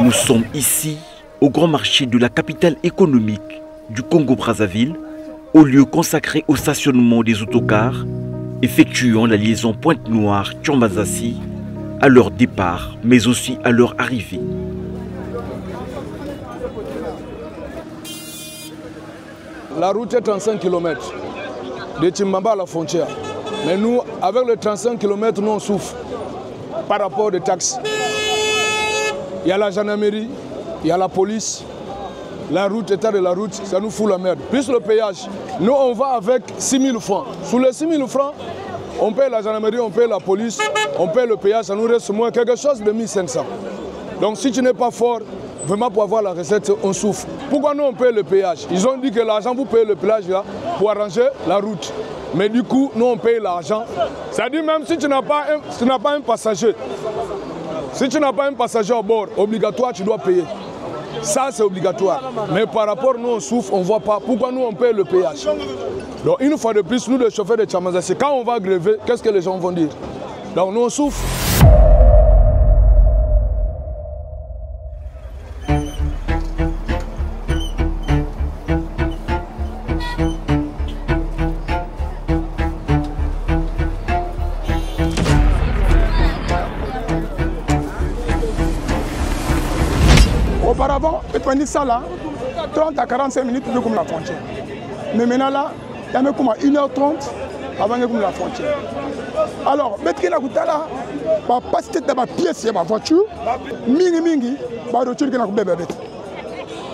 Nous sommes ici au grand marché de la capitale économique du Congo-Brazzaville, au lieu consacré au stationnement des autocars effectuant la liaison Pointe-Noire-Tchambazassi à leur départ, mais aussi à leur arrivée. La route est 35 km de Timbamba à la frontière. Mais nous, avec les 35 km, nous on souffre par rapport aux taxes. Il y a la gendarmerie, il y a la police, la route, état de la route, ça nous fout la merde. Plus le péage, nous on va avec 6 000 francs. Sous les 6 000 francs, on paye la gendarmerie, on paye la police, on paye le péage, ça nous reste moins quelque chose de 1 500. Donc si tu n'es pas fort, vraiment pour avoir la recette, on souffre. Pourquoi nous on paye le péage? Ils ont dit que l'argent vous payez le péage là pour arranger la route. Mais du coup, nous on paye l'argent. C'est-à-dire même si tu n'as pas un passager, si tu n'as pas un passager à bord, obligatoire, tu dois payer. Ça, c'est obligatoire. Mais par rapport, nous, on souffre, on ne voit pas. Pourquoi nous, on paye le péage? Donc, une fois de plus, nous, les chauffeurs de Tchambazassi, quand on va gréver, qu'est-ce que les gens vont dire? Donc, nous, on souffre. Auparavant, ça là, 30 à 45 minutes de comme la frontière. Mais maintenant là, il y a même comme 1h30 avant de la frontière. Alors, mettre là, pas de ma pièce, ma voiture, mingi, voiture qui n'a pas bébé.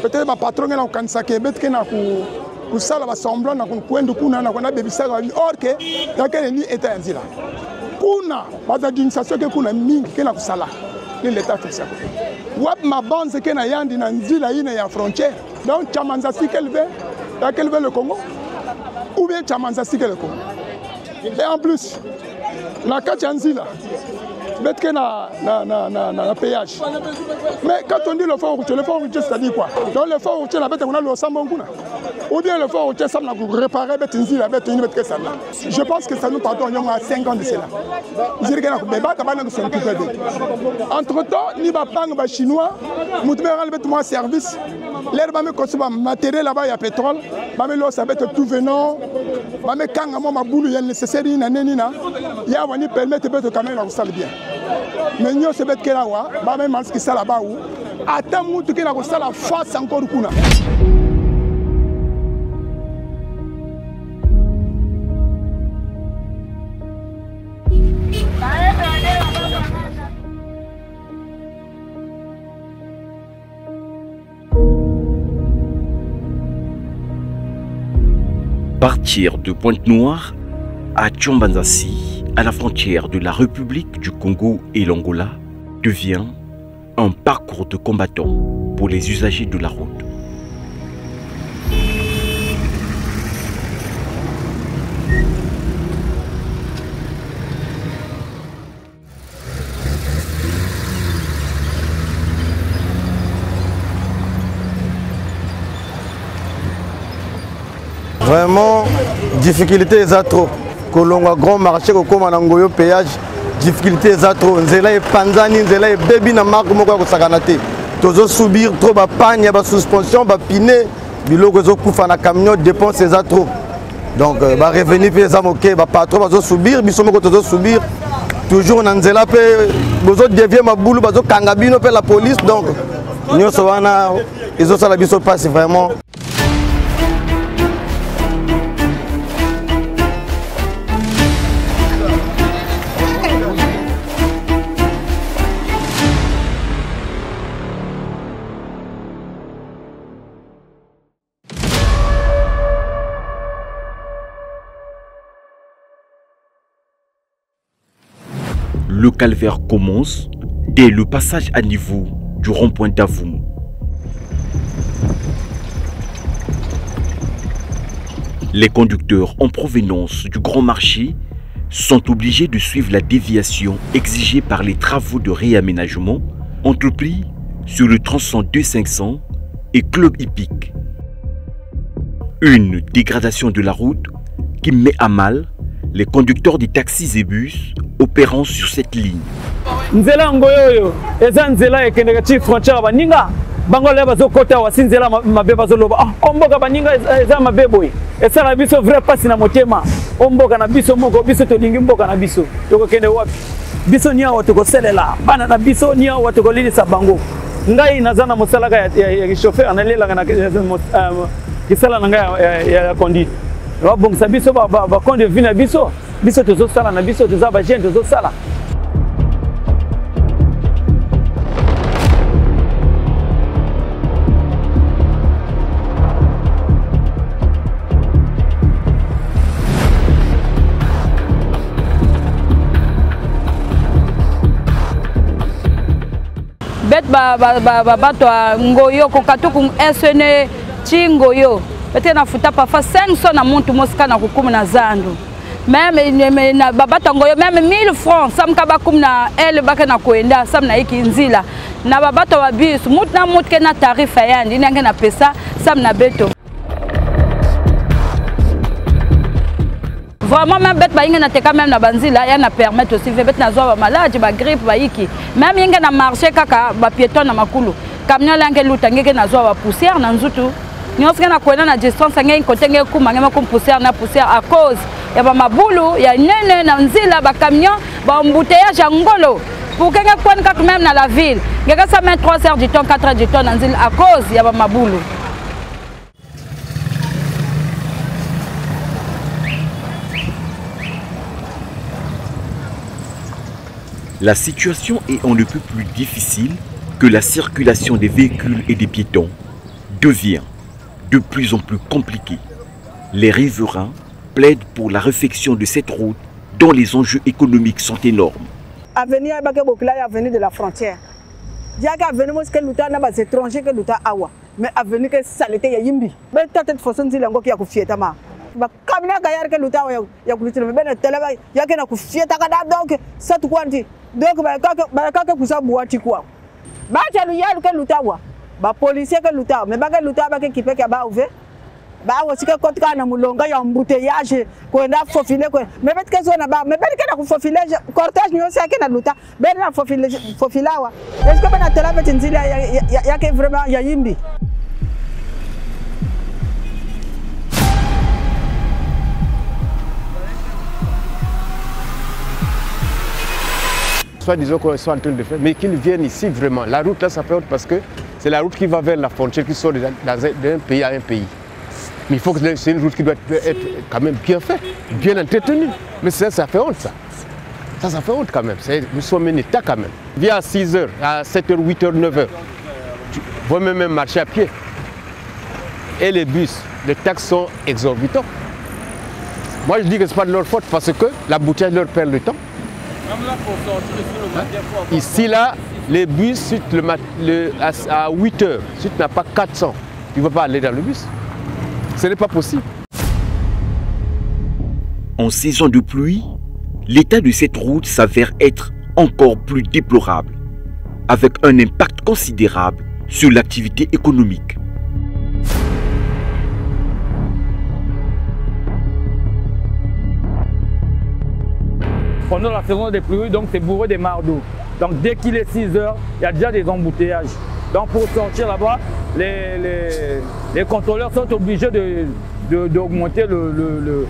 Peut-être ma patron qui n'a pas saké, qui n'a pas ça va semblant na coin de kuna na kona baby ça or que dans quel ni état ainsi là. Kuna, pas d'administration que kuna mingi qui n'a pas ça là. L'état fait ça. Wap ma bande c'est que na yandi na nzila ine ya frontière. Donc Tchambazassi qu'elle veut le Congo ou bien Tchambazassi qu'elle le Congo. Et en plus la Kachanzila bête que na péage. Mais quand on dit le fort routier c'est-à-dire quoi? Donc le fort routier la bête on a le sambonguna. Ou bien le fort routier ça n'a pour réparer bête nzila bête une bête que ça là. Je pense que ça nous pardon il y a 5 ans de cela. Entre-temps, ni ba bang ba chinois, moutmeral bête moi service. L'air ba me consomme matériel là-bas il y a pétrole, ba me lo ça bête tout venant, ba me kanga mo ma boulou il y nécessaire ina nenina. Il y a wani permettre bête quand même la salle bien. Mais nous c'est bête que là wa, ba me mal ce qui ça là-bas où attends moutou qui na ko sala face encore kuna. Partir de Pointe-Noire à Tchambazassi, à la frontière de la République du Congo et l'Angola, devient un parcours de combattants pour les usagers de la route. Vraiment, difficulté est trop. Kolonga grand marché, comme en Angoyo péage, difficulté est trop. Nzela est panzani, nzela est baby na marque moko ko sakanate. Tozo subir trop ba panne, ba suspension, ba piné, biloko zo kufa na camion dépense est trop. Donc ba revenir pe za moké, ba patron ba zo subir, biso moko tozo subir. Toujours na nzela pe bozo dévier ma boulou, ba zo kangabino pe la police donc nyoso wana izo sala biso passe vraiment. Le calvaire commence dès le passage à niveau du rond-point d'Avoum. Les conducteurs en provenance du Grand Marché sont obligés de suivre la déviation exigée par les travaux de réaménagement entrepris sur le tronçon 2500 et Club Hippique. Une dégradation de la route qui met à mal les conducteurs des taxis et bus opérant sur cette ligne. Nzela ngoyoyo eza nzela ekendeka chi frontière baninga bango leba zo kota wasi nzela mabeba zo loba omboka baninga eza mabebo esa na biso vrai passe na motema omboka na biso moko biso to lingi mboka na biso toko kende wapi biso nia watoko selela bana na biso nia watoko lilisa bango ngai nazana mosalaka ya chauffeur analela na kisala na ngai ya conduite wa bongisa biso ba konde vina biso biso tozo sala na biso toza ba jeune tozo sala. Bet bato ngoyo kokatuku SN chingoyo bete na futa parfois 500 na muntu mosika na kukumu na zandu même na babato ngoyo même 1000 francs samka bakumu na ele baka na koenda sam na iki nzila na babato wa bus mutu na mutu ke na tarifa yandi nange na pesa sam na beto. Vraiment même bête ba inga teka même na banzila ya na permettre aussi bête na zo ba maladie ba grippe ba iki même inga na marché kaka ba piéton na makulu camion lange lutangeke na zo ba poussière na nzutu nyoska na kwenda na distance ngeke kotenge kuma ngema kum poussière na poussière à cause ya ba mabulu ya nene na nzila ba camion ba embouteillage ngolo pour kenge kwenda kaka même na la ville ngeka ça met 3 heures du temps 4 heures du temps na nzila à cause ya ba mabulu. La situation est on ne peut plus difficile que la circulation des véhicules et des piétons devient de plus en plus compliquée. Les riverains plaident pour la réfection de cette route dont les enjeux économiques sont énormes. Avenir avenue de la frontière. Il y a avenue que l'outa n'a pas étranger que l'outa awa. Mais avenue que saleté ya yimbi. Mais tête façon de lango qui a confié ma. Ba kamina gayar ke l'outa ya kulitire mais ben tele ba ya ke na confié ta kada donc cette quantité. Donc ba kaka kusa buati kwa. Ba chalu ya ke l'outa wa. Ba policier que l'outa mais ba ke l'outa ba ke kipe ke ba ouve. Ba osika kotka na mulonga ya embouteillage ko na fofile ko mais bet ke zona ba mais bet ke na ku fofile cortège ni osika ke na luta ben na fofilawa est-ce que ben atela bet nzila ya ke vraiment ya yimbi. Soit disons qu'on soit en train de faire, mais qu'ils viennent ici vraiment. La route là, ça fait honte parce que c'est la route qui va vers la frontière, qui sort d'un pays à un pays. Mais il faut que c'est une route qui doit être quand même bien faite, bien entretenue. Mais ça fait honte ça. Ça fait honte quand même. Nous sommes un État quand même. Viens à 6h, à 7h, 8h, 9h. Tu vois même marcher à pied. Et les bus, les taxes sont exorbitants. Moi je dis que ce n'est pas de leur faute parce que l'embouteillage leur perd le temps. Ici, là, les bus, à 8 heures, si tu n'as pas 400, tu ne vas pas aller dans le bus. Ce n'est pas possible. En saison de pluie, l'état de cette route s'avère être encore plus déplorable, avec un impact considérable sur l'activité économique. Pendant la saison des pluies, donc c'est bourré des mares d'eau. Donc dès qu'il est 6 heures, il y a déjà des embouteillages. Donc pour sortir là-bas, les contrôleurs sont obligés d'augmenter le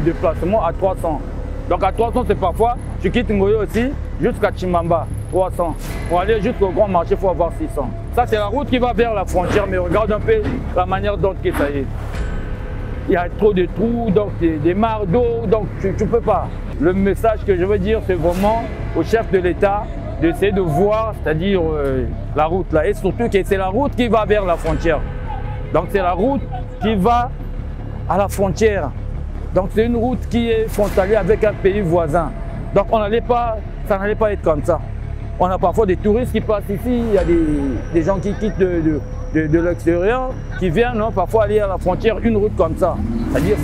déplacement à 300. Donc à 300, c'est parfois, tu quittes Ngoyo aussi jusqu'à Chimamba, 300. Pour aller jusqu'au grand marché, il faut avoir 600. Ça c'est la route qui va vers la frontière, mais regarde un peu la manière dont ça y est. Il y a trop de trous, donc des mares d'eau, donc tu ne peux pas. Le message que je veux dire, c'est vraiment au chef de l'État d'essayer de voir, c'est-à-dire la route là, et surtout que c'est la route qui va vers la frontière. Donc c'est la route qui va à la frontière. Donc c'est une route qui est frontalière avec un pays voisin. Donc ça n'allait pas être comme ça. On a parfois des touristes qui passent ici, il y a des gens qui quittent de l'extérieur, qui viennent parfois aller à la frontière, une route comme ça. C'est-à-dire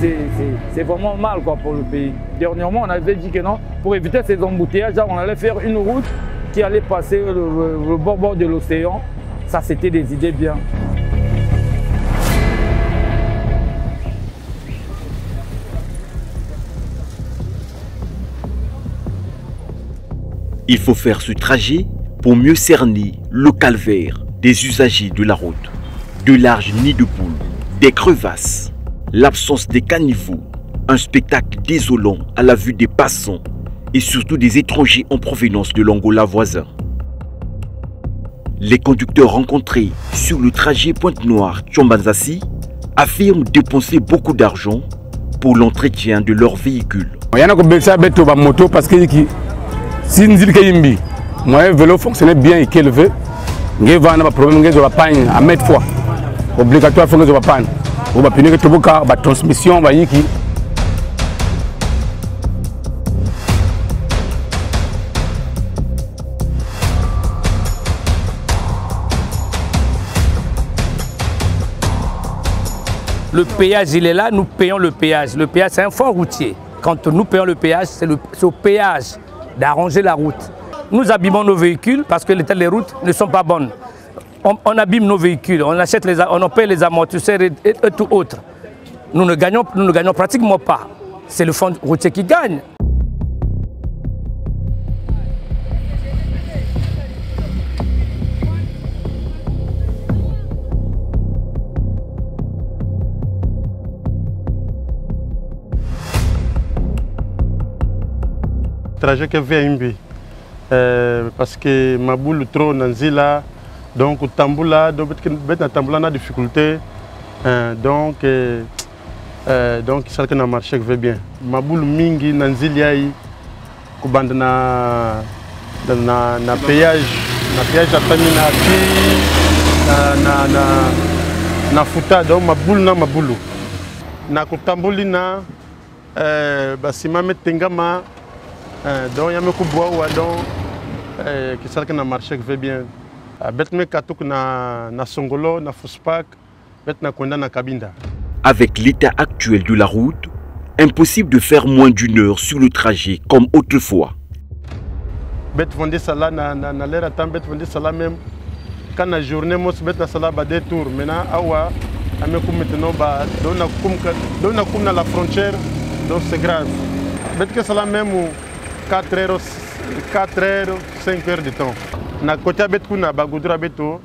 c'est vraiment mal quoi, pour le pays. Dernièrement, on avait dit que non, pour éviter ces embouteillages, on allait faire une route qui allait passer le bord de l'océan. Ça, c'était des idées bien. Il faut faire ce trajet pour mieux cerner le calvaire des usagers de la route. De larges nids de poules, des crevasses, l'absence des caniveaux, un spectacle désolant à la vue des passants et surtout des étrangers en provenance de l'Angola voisin. Les conducteurs rencontrés sur le trajet Pointe-Noire-Tchombanzassi affirment dépenser beaucoup d'argent pour l'entretien de leur véhicule. Il y a des moto parce que si le vélo fonctionnait bien et qu'il veut, il y a un problème de la panne à mettre fois. Obligatoire, il faut que je panne. On va punir la transmission. Le péage, il est là, nous payons le péage. Le péage, c'est un fonds routier. Quand nous payons le péage, c'est au péage d'arranger la route. Nous abîmons nos véhicules parce que les routes ne sont pas bonnes. On abîme nos véhicules, on paye les amortisseurs et tout autre. Nous ne gagnons pratiquement pas. C'est le fonds routier qui gagne. Trajet que VMB parce que ma boule trop nanzila donc tamboula donc tamboula na difficulté donc ça que na marché que bien ma boule mingi nanzilia yi kubanda na péage à tamina na futa donc ma boule na kutambuli na basima metengama donc il y a beaucoup de bois donc qui ça que na marché que bien betme katuk na songolo na fuspak betna konda na kabinda. Avec l'état actuel de la route, impossible de faire moins d'une heure sur le trajet comme autrefois. Bet vendre ça là na l'air à temps bet vendre ça là même quand la journée mos bet na ça là ba deux tours maintenant awa ameku maintenant ba dona kum na la frontière donc c'est grave bet que ça là même 4 heures, 5 heures de temps. Na côté betu na bagudura betu,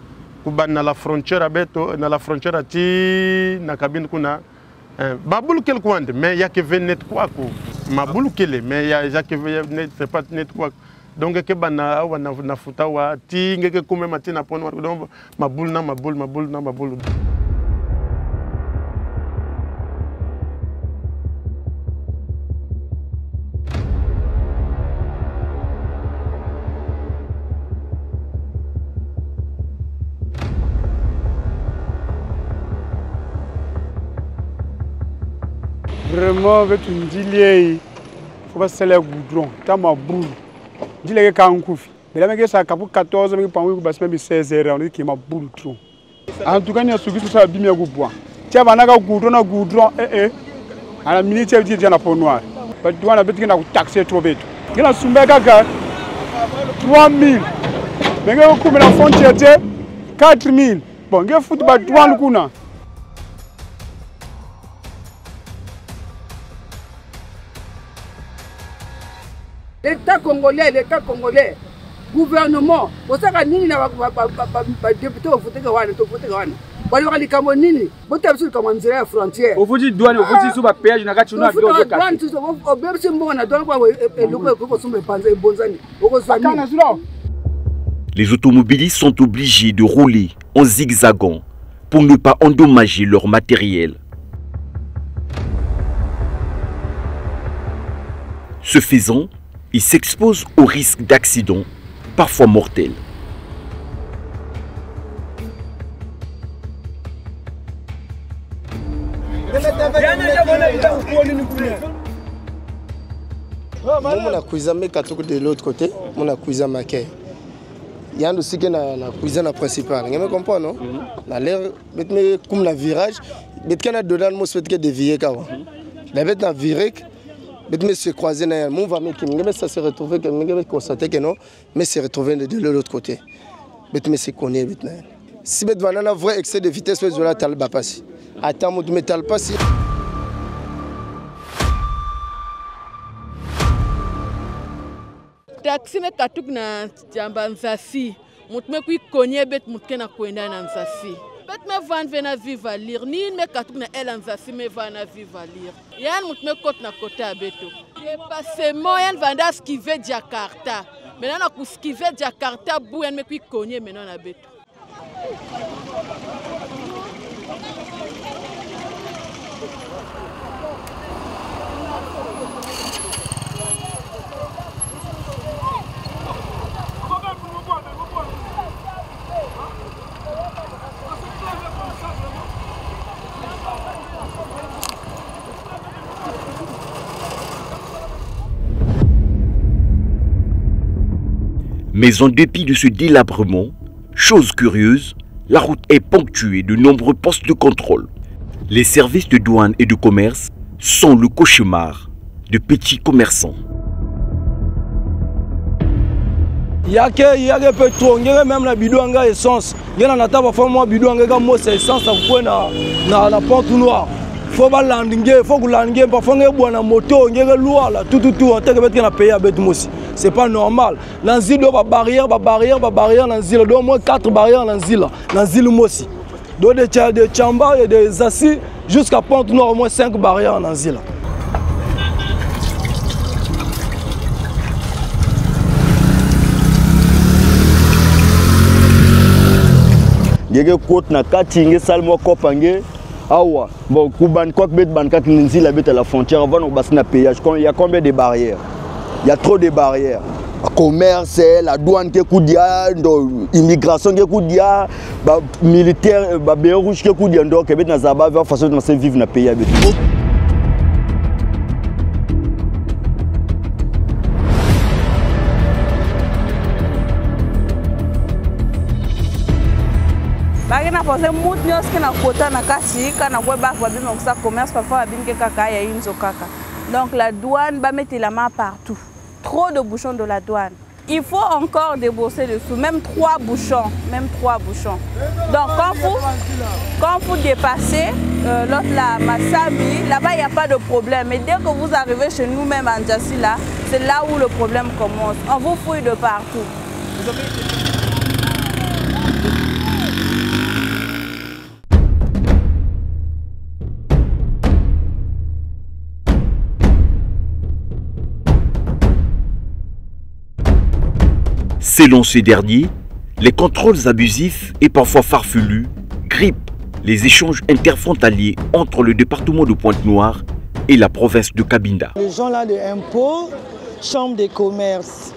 kuba na la frontière betu, na la frontière ati na cabine kuna. Babulu quel coin, mais il y a que net quoi ko. Mabulu quel, mais il y a que net c'est pas net quoi. Donc que bana wa na futa wa ti ngeke kume matina pono donc mabulu na mabulu. Vraiment, avec une dilie, il faut pas se faire goudron. Tant ma boule. Dilie qui a un coup. Mais là, mais ça a 14, mais pendant que 16 heures, on dit qu'il m'a boule trop. En tout cas, il y a ce qui s'est bien goudron. Tiens, on a goudron, à la minute, il y a un peu noir. Parce que on a besoin de taxer trop vite. Il y a un soumé gaga 3000. Mais il y a un coup de la frontière 4000. Bon, il y a un football 3 kuna. L'État congolais, gouvernement, vous savez, nini na député au vote gawana, au vote gawana. Wali wali kama nini, bote absolu kama nzira ya frontière. Au vote douane, au vote suba péage na kati na bio de douane tu au bebe simbo na douane kwa loko ko sumbe panza bonzani. Les automobilistes sont obligés de rouler en zigzagant pour ne pas endommager leur matériel. Ce faisant, ils s'exposent au risque d'accidents, parfois mortels. On a cuisiné de l'autre côté, on a cuisiné maquet. Il y a aussi que la cuisine principale. Vous comprenez, non? La l'air, comme la virage, mais quand on a dedans, on se fait dévier. La bête a viré. Mais se croiser dans mon va mais ça se retrouver que mais constater que non mais se retrouver de l'autre côté mais se connaît maintenant si bet vanana vrai excès de vitesse sur la talba passer attends mon métal passer taxe nzasi me katuk na jamba nzasi mut me kui konye bet mut ke na kwenda na nzasi bet me van vena viva lire ni me katuk na el nzasi me vana viva lire yan mut me kot na kota beto dépassement yan vanda skive Jakarta maintenant na kuskive Jakarta bu yan me kui konye maintenant na beto. Mais en dépit de ce délabrement, chose curieuse, la route est ponctuée de nombreux postes de contrôle. Les services de douane et de commerce sont le cauchemar de petits commerçants. Il y a que pétrole, il y a même la bidon à essence. Il y a un table pour moi bidon à moi c'est essence à la porte noire. Faut pas landing, faut que landing parfois on boit na moto, on est loin là tout on t'a que na payer avec moi aussi. C'est pas normal. Dans zile ba barrière dans zile au moins 4 barrières dans zile moi aussi. Donc des chambas et des assis jusqu'à Pont Noire au moins 5 barrières dans zile. Yeke côte na katinge salmo kopange awa bon kuban quoi bet ban kat nzila bet à la frontière avant on passe na péage. Il y a combien de barrières? Il y a trop de barrières. Le commerce, la douane qui koudia, l'immigration qui koudia, militaire, bien rouge qui koudia donc bet na zaba va façon de vivre na pays avec. Bagina pose mout nyos ke na kota na kasi kana kwa ba fa bima kusa commerce parfois abim ke kaka ya inzo kaka. Donc la douane va mettre la main partout. Trop de bouchons de la douane. Il faut encore débourser dessous, même 3 bouchons, Donc quand vous dépassez l'autre là, Massami, là-bas il n'y a pas de problème. Mais dès que vous arrivez chez nous même en Djassi là, c'est là où le problème commence. On vous fouille de partout. Selon ces derniers, les contrôles abusifs et parfois farfelus grippent les échanges interfrontaliers entre le département de Pointe-Noire et la province de Cabinda. Les gens là de impôts, chambre des commerces,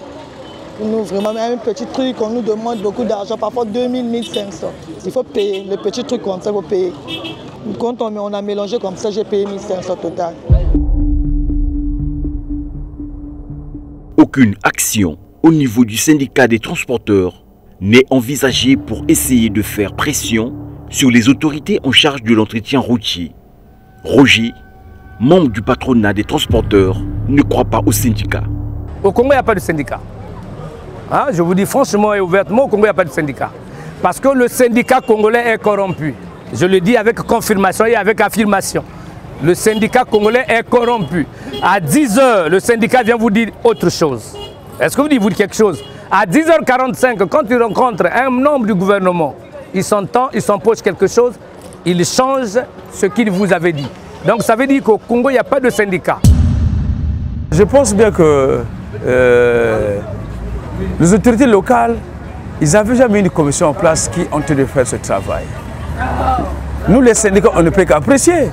nous vraiment un petit truc, on nous demande beaucoup d'argent, parfois 2000, 1500. Il faut payer, le petit truc comme ça, il faut payer. Quand on a mélangé comme ça, j'ai payé 1500 total. Aucune action au niveau du syndicat des transporteurs n'est envisagée pour essayer de faire pression sur les autorités en charge de l'entretien routier. Roger, membre du patronat des transporteurs, ne croit pas au syndicat. Au Congo, il n'y a pas de syndicat. Hein? Je vous dis franchement et ouvertement, au Congo, il n'y a pas de syndicat. Parce que le syndicat congolais est corrompu. Je le dis avec confirmation et avec affirmation. Le syndicat congolais est corrompu. À 10 h, le syndicat vient vous dire autre chose. Est-ce que vous dites quelque chose? À 10h45, quand il rencontre un membre du gouvernement, il s'entend, il s'empoche quelque chose, il change ce qu'il vous avait dit. Donc ça veut dire qu'au Congo, il n'y a pas de syndicat. Je pense bien que les autorités locales, ils n'avaient jamais une commission en place qui ont tenu de faire ce travail. Nous, les syndicats, on ne peut qu'apprécier.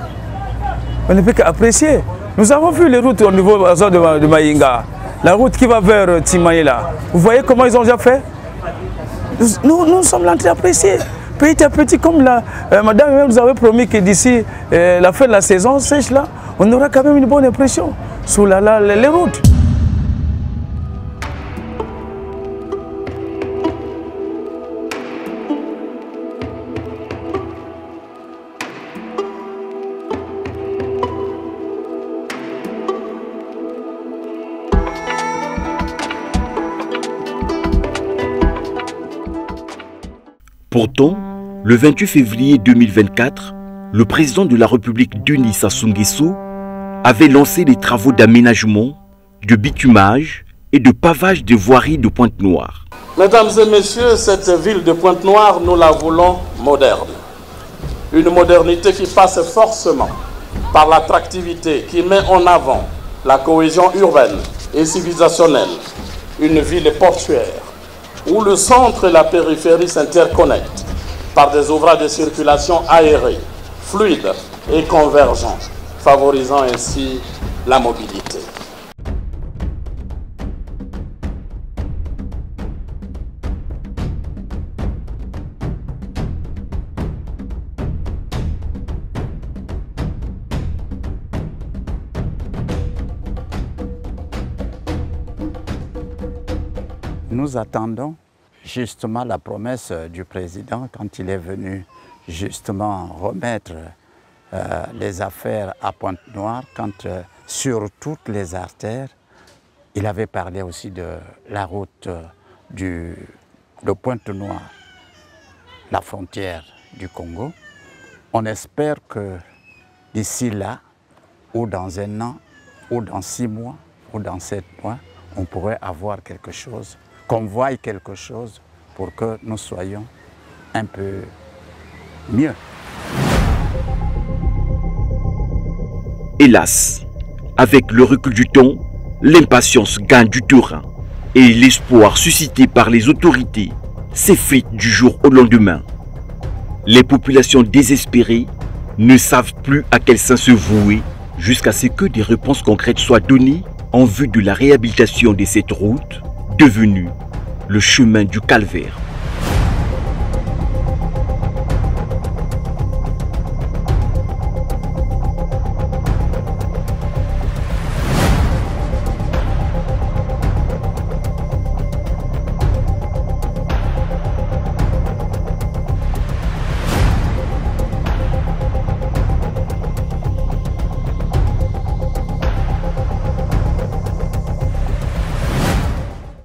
On ne peut qu'apprécier. Nous avons vu les routes au niveau de Maïnga. La route qui va vers Timaïla. Vous voyez comment ils ont déjà fait? Nous sommes en train d'apprécier. Petit à petit, comme madame vous avez promis que d'ici la fin de la saison sèche là, on aura quand même une bonne impression sur les routes. Pourtant, le 28 février 2024, le président de la République Denis Sassou Nguesso avait lancé les travaux d'aménagement, de bitumage et de pavage des voiries de Pointe-Noire. Mesdames et messieurs, cette ville de Pointe-Noire, nous la voulons moderne. Une modernité qui passe forcément par l'attractivité, qui met en avant la cohésion urbaine et civilisationnelle. Une ville portuaire, où le centre et la périphérie s'interconnectent par des ouvrages de circulation aérés, fluides et convergents, favorisant ainsi la mobilité. Nous attendons justement la promesse du président quand il est venu justement remettre les affaires à Pointe-Noire, quand sur toutes les artères, il avait parlé aussi de la route de Pointe-Noire, la frontière du Congo. On espère que d'ici là, ou dans 1 an, ou dans 6 mois, ou dans 7 mois, on pourrait avoir quelque chose, qu'on voie quelque chose pour que nous soyons un peu mieux. Hélas, avec le recul du temps, l'impatience gagne du terrain et l'espoir suscité par les autorités s'effrite du jour au lendemain. Les populations désespérées ne savent plus à quel sens se vouer jusqu'à ce que des réponses concrètes soient données en vue de la réhabilitation de cette route devenue le chemin du calvaire.